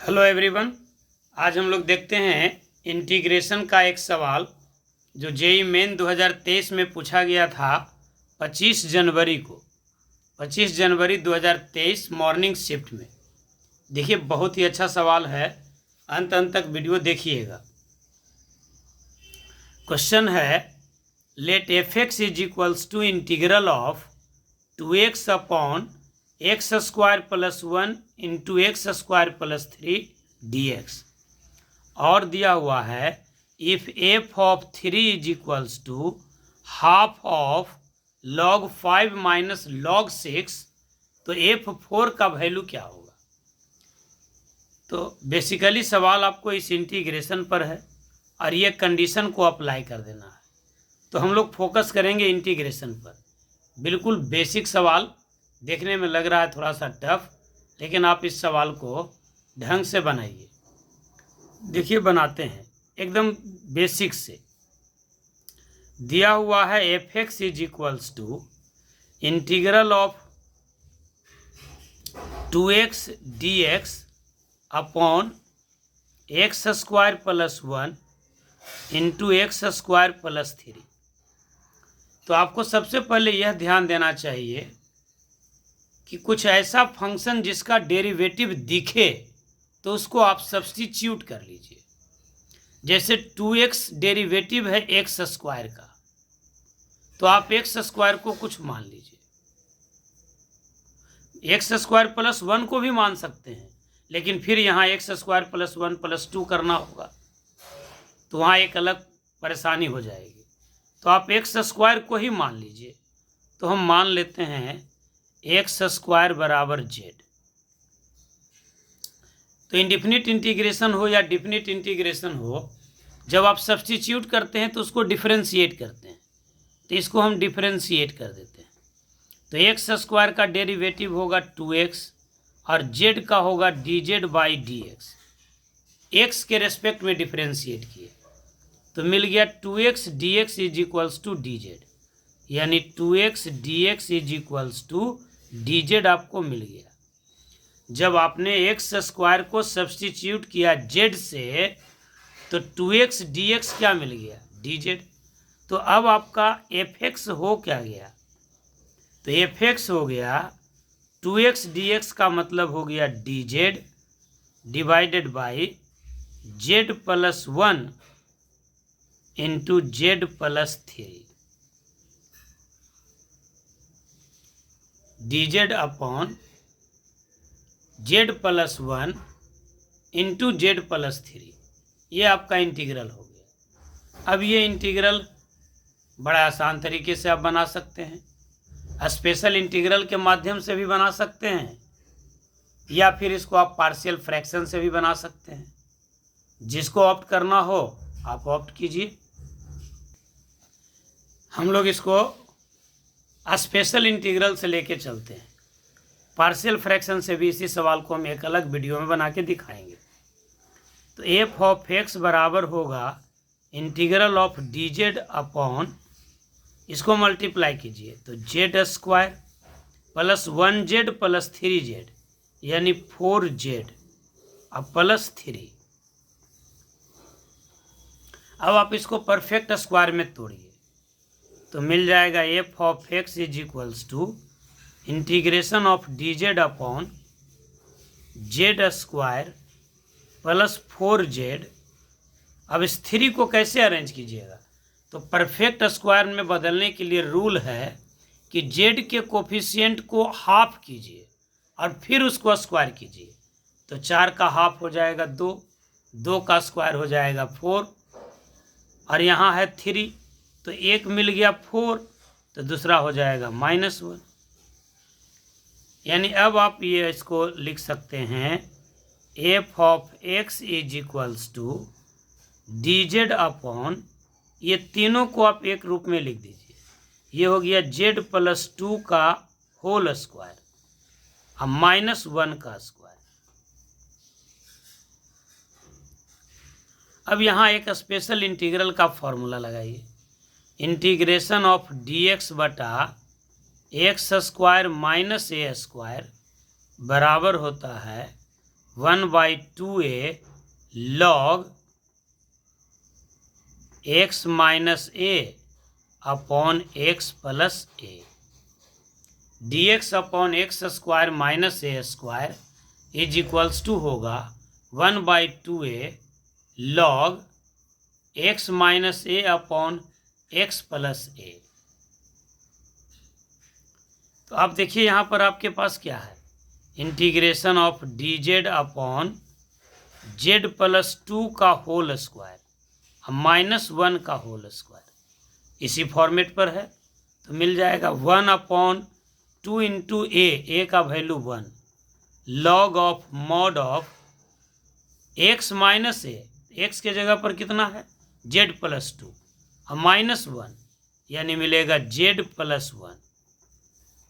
Hello everyone. आज हम लोग देखते हैं इंटीग्रेशन का एक सवाल जो जेईई मेन 2023 में पूछा गया था 25 जनवरी को 2023 मॉर्निंग शिफ्ट में। देखिए बहुत ही अच्छा सवाल है, अंत तक वीडियो देखिएगा। क्वेश्चन है let f x is equals to integral of 2x upon x square plus 1 into x square plus 3 dx। और दिया हुआ है if f of 3 is equals to half of log 5 minus log 6, तो f4 का value क्या होगा। तो basically सवाल आपको इस इंटीग्रेशन पर है और ये कंडीशन को अप्लाई कर देना है। तो हम लोग फोकस करेंगे इंटीग्रेशन पर। बिल्कुल बेसिक सवाल, देखने में लग रहा है थोड़ा सा टफ, लेकिन आप इस सवाल को ढंग से बनाइए। देखिए बनाते हैं एकदम बेसिक से। दिया हुआ है f x is equals to integral of 2x dx upon x square plus 1 into x square plus 3। तो आपको सबसे पहले यह ध्यान देना चाहिए कि कुछ ऐसा फंक्शन जिसका डेरिवेटिव दिखे तो उसको आप सब्स्टिट्यूट कर लीजिए। जैसे 2x डेरिवेटिव है एक्स स्क्वायर का, तो आप एक्स स्क्वायर को कुछ मान लीजिए। एक्स स्क्वायर प्लस 1 को भी मान सकते हैं, लेकिन फिर यहाँ एक्स स्क्वायर प्लस 1 प्लस 2 करना होगा, तो वहाँ एक अलग परेशानी हो जाएगी। तो आप एक्स स्क्वायर को ही मान लीजिए। तो हम मान लेते हैं एक्स स्क्वायर बराबर जेड। तो इंडिफिनिट इंटीग्रेशन हो या डिफिनिट इंटीग्रेशन हो, जब आप सब्स्टिट्यूट करते हैं तो उसको डिफरेंशिएट करते हैं। तो इसको हम डिफरेंशिएट कर देते हैं। तो एक्स स्क्वायर का डेरिवेटिव होगा 2x और जेड का होगा dz बाई dx। एक्स के रेस्पेक्ट में डिफरेंशिएट किए तो मिल गया 2x dx is equals to dz, यानी 2x dx is equals to dz आपको मिल गया। जब आपने एक्स स्क्वायर को सब्स्टिट्यूट किया जेड से तो 2x dx क्या मिल गया dz। तो अब आपका एफ एक्स हो क्या गया, तो एफ एक्स हो गया 2x dx का मतलब हो गया dz divided by Z plus 1 into Z plus 3, dz upon Z plus 1 into Z plus 3। ये आपका इंटीग्रल हो गया। अब ये इंटीग्रल बड़ा आसान तरीके से आप बना सकते हैं। स्पेशल इंटीग्रल के माध्यम से भी बना सकते हैं, या फिर इसको आप पार्शियल फ्रैक्शन से भी बना सकते हैं। जिसको ऑप्ट करना हो आप ऑप्ट कीजिए। हम लोग इसको स्पेशल इंटीग्रल से लेके चलते हैं। पार्शियल फ्रैक्शन से भी इसी सवाल को हम एक अलग वीडियो में बना के दिखाएंगे। तो एफ ऑफ एक्स बराबर होगा इंटीग्रल ऑफ dz अपॉन, इसको मल्टीप्लाई कीजिए तो Z square plus 1z plus 3z, यानी 4z अब प्लस 3। अब आप इसको परफेक्ट स्क्वायर में तोड़िए तो मिल जाएगा f of x is equals to integration of dz upon z square plus 4z। अब इस 3 को कैसे अरेंज कीजिएगा, तो परफेक्ट स्क्वायर में बदलने के लिए रूल है कि z के कोफिशिएंट को हाफ कीजिए और फिर उसको स्क्वायर कीजिए। तो 4 का हाफ हो जाएगा 2, 2 का स्क्वायर हो जाएगा 4, और यहाँ है 3, तो एक मिल गया 4, तो दूसरा हो जाएगा -1। यानी अब आप ये इसको लिख सकते हैं f of x is equals to dz upon, ये तीनों को आप एक रूप में लिख दीजिए। ये हो गया z प्लस 2 का होल स्क्वायर और -1 का स्क्वायर। अब यहाँ एक स्पेशल इंटीग्रल का फॉर्मूला लगाइए। इंटीग्रेशन ऑफ dx बटा x square minus a square बराबर होता है 1/2a log x minus a upon x plus a dx upon x square minus a square is equals to होगा 1/2a log x minus a upon x plus a। तो आप देखिए यहाँ पर आपके पास क्या है, integration of dz upon z plus 2 का होल स्क्वायर -1 का होल स्क्वायर, इसी फॉर्मेट पर है तो मिल जाएगा 1/2 इंटू ए का value 1 log of mod of x minus A, x के जगह पर कितना है z प्लस 2 और -1 यानी मिलेगा z प्लस 1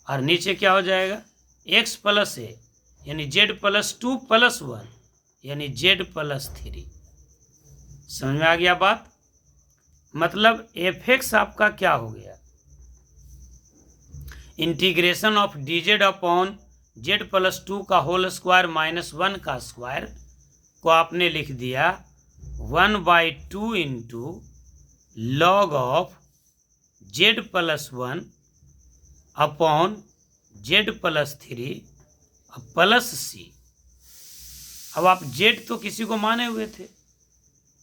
और नीचे क्या हो जाएगा x प्लस ए यानी z प्लस 2 प्लस 1 यानी z प्लस 3। समझ में आ गया बात? मतलब f(x) आपका क्या हो गया, integration of dz upon z plus 2 का होल स्क्वायर -1 का स्क्वायर को आपने लिख दिया 1/2 into log of z plus 1 upon z plus 3 plus c। अब आप z तो किसी को माने हुए थे,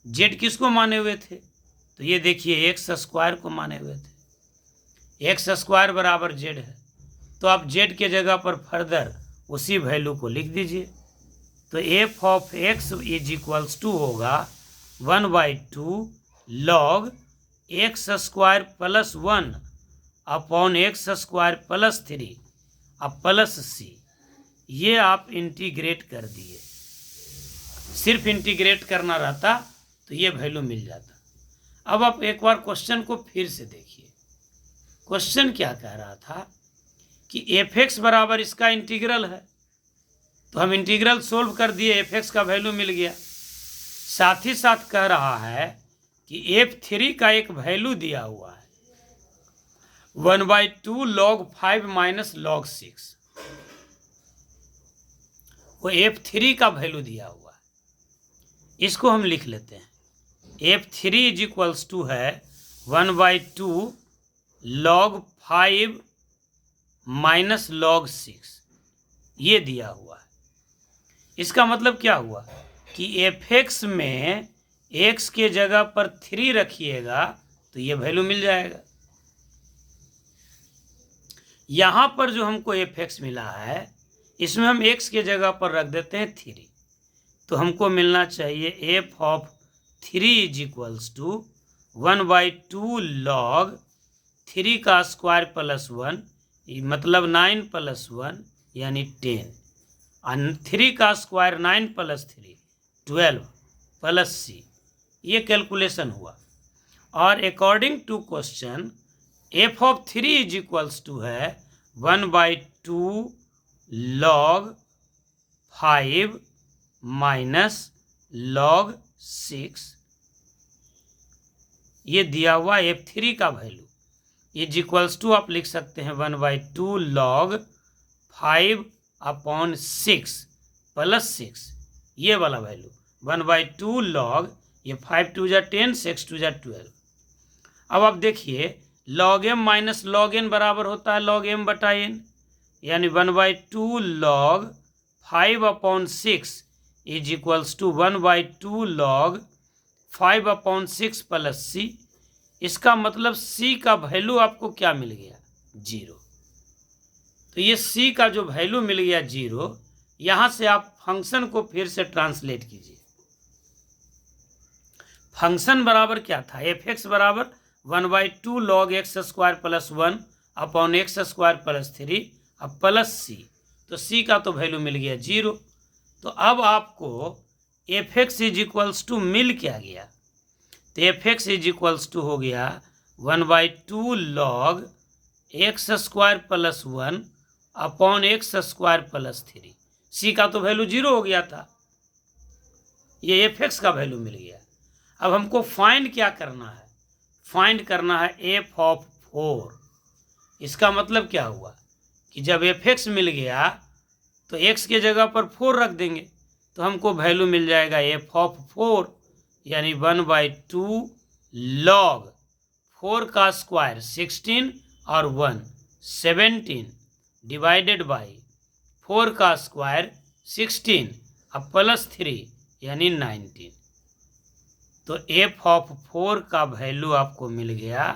z किसको माने हुए थे, तो ये देखिए एक्स स्क्वायर को माने हुए थे, एक्स स्क्वायर बराबर z है, तो आप z के जगह पर फर्दर उसी वैल्यू को लिख दीजिए। तो f of x is equals to होगा 1/2 log x square plus 1 upon x square plus 3 अब प्लस c। ये आप इंटीग्रेट कर दिए, सिर्फ इंटीग्रेट करना रहता तो ये वैल्यू मिल जाता। अब आप एक बार क्वेश्चन को फिर से देखिए, क्वेश्चन क्या कह रहा था कि f(x) बराबर इसका इंटीग्रल है, तो हम इंटीग्रल सोल्व कर दिए, f(x) का वैल्यू मिल गया। साथ ही साथ कह रहा है कि f(3) का एक वैल्यू दिया हुआ है 1/2 log 5 माइनस log 6, वो f(3) का वैल्यू दिया हुआ है, इसको हम लिख लेते हैं। f(3) इज इक्वल्स टू है 1/2 log 5 माइनस log 6, ये दिया हुआ है। इसका मतलब क्या हुआ कि f(x) में x के जगह पर 3 रखिएगा तो ये वैल्यू मिल जाएगा। यहाँ पर जो हमको f(x) मिला है इसमें हम x के जगह पर रख देते हैं 3, तो हमको मिलना चाहिए f of 3 is equals to 1/2 log 3 का स्क्वायर प्लस 1 मतलब 9 प्लस 1 यानी 10 और 3 का स्क्वायर 9 प्लस 3 12 प्लस c। ये कैलकुलेशन हुआ और according to question f of 3 is equals to है 1/2 log 5 माइनस log 6, ये दिया हुआ f(3) का वैल्यू इज इक्वल्स टू आप लिख सकते हैं 1/2 log 5 अपॉन 6 प्लस 6, ये वाला वैल्यू 1/2 log, ये 5 2 जा 10 6 2 जा 12। अब आप देखिए log m minus log n बराबर होता है log m बटा n, यानी 1/2 log 5 upon 6 is equals to 1/2 log 5 upon 6 plus c। इसका मतलब c का वैल्यू आपको क्या मिल गया 0। तो ये c का जो वैल्यू मिल गया 0, यहाँ से आप फंक्शन को फिर से ट्रांसलेट कीजिए। फंक्शन बराबर क्या था, f(x) बराबर 1/2 log x square plus 1 upon x square plus 3 अब प्लस c, तो c का तो वैल्यू मिल गया 0। तो अब आपको f(x) इज इक्वल्स टू मिल क्या गया, तो f(x) इज इक्वल्स टू हो गया 1/2 log x square plus 1 upon x square plus 3, c का तो वैल्यू 0 हो गया था, ये f(x) का वैल्यू मिल गया। अब हमको फाइंड क्या करना है, फाइंड करना है f ऑफ 4। इसका मतलब क्या हुआ कि जब f(x) मिल गया तो x के जगह पर 4 रख देंगे, तो हमको वैल्यू मिल जाएगा एफ ऑफ 4 यानी 1/2 लॉग 4 का स्क्वायर 16 और 1 17 डिवाइडेड बाई 4 का स्क्वायर 16 अब प्लस 3 यानी 19। तो एफ ऑफ 4 का वैल्यू आपको मिल गया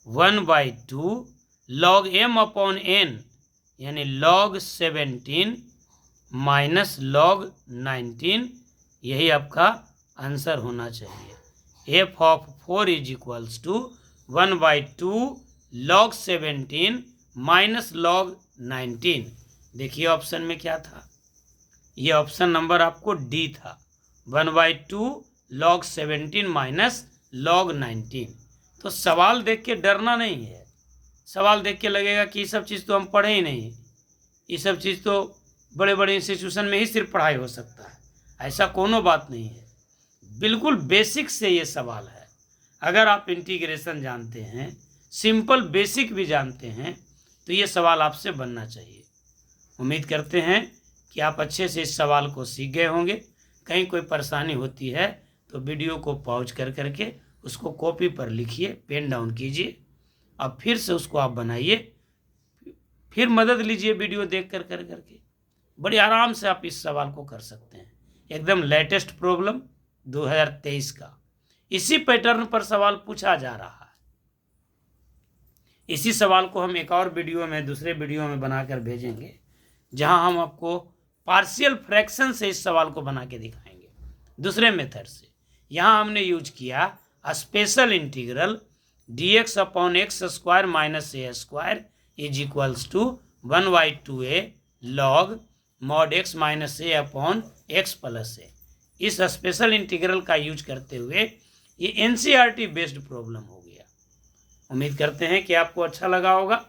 1/2 लॉग m अपॉन n यानी लॉग 17 माइनस लॉग 19। यही आपका आंसर होना चाहिए। F of 4 is equals to 1/2 log 17 minus log 19। देखिए ऑप्शन में क्या था, ये ऑप्शन नंबर आपको डी था, 1/2 लॉग 17 माइनस लॉग 19। तो सवाल देख के डरना नहीं है, सवाल देख के लगेगा कि ये सब चीज़ तो हम पढ़े ही नहीं, ये सब चीज़ तो बड़े बड़े इंस्टीट्यूशन में ही सिर्फ पढ़ाई हो सकता है, ऐसा कोनो बात नहीं है। बिल्कुल बेसिक से ये सवाल है। अगर आप इंटीग्रेशन जानते हैं, सिंपल बेसिक भी जानते हैं, तो ये सवाल आपसे बनना चाहिए। उम्मीद करते हैं कि आप अच्छे से इस सवाल को सीख गए होंगे। कहीं कोई परेशानी होती है तो वीडियो को पॉज कर करके उसको कॉपी पर लिखिए, पेन डाउन कीजिए, अब फिर से उसको आप बनाइए, फिर मदद लीजिए वीडियो देख कर करके। बड़े आराम से आप इस सवाल को कर सकते हैं। एकदम लेटेस्ट प्रॉब्लम 2023 का इसी पैटर्न पर सवाल पूछा जा रहा है। इसी सवाल को हम एक और वीडियो में, दूसरे वीडियो में बनाकर भेजेंगे, जहां हम आपको पार्शियल फ्रैक्शन से इस सवाल को बना के दिखाएंगे दूसरे मेथड से। यहाँ हमने यूज किया special integral dx upon x square minus a square is equals to 1/2a log mod x minus a upon x plus a. इस स्पेशल इंटीग्रल का यूज करते हुए ये एनसीईआरटी बेस्ड प्रॉब्लम हो गया। उम्मीद करते हैं कि आपको अच्छा लगा होगा।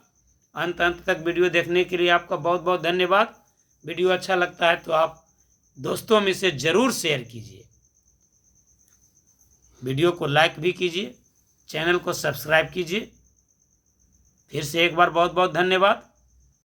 अंत तक वीडियो देखने के लिए आपका बहुत बहुत धन्यवाद। वीडियो अच्छा लगता है तो आप दोस्तों में से ज़रूर शेयर कीजिए, वीडियो को लाइक भी कीजिए, चैनल को सब्सक्राइब कीजिए। फिर से एक बार बहुत बहुत धन्यवाद।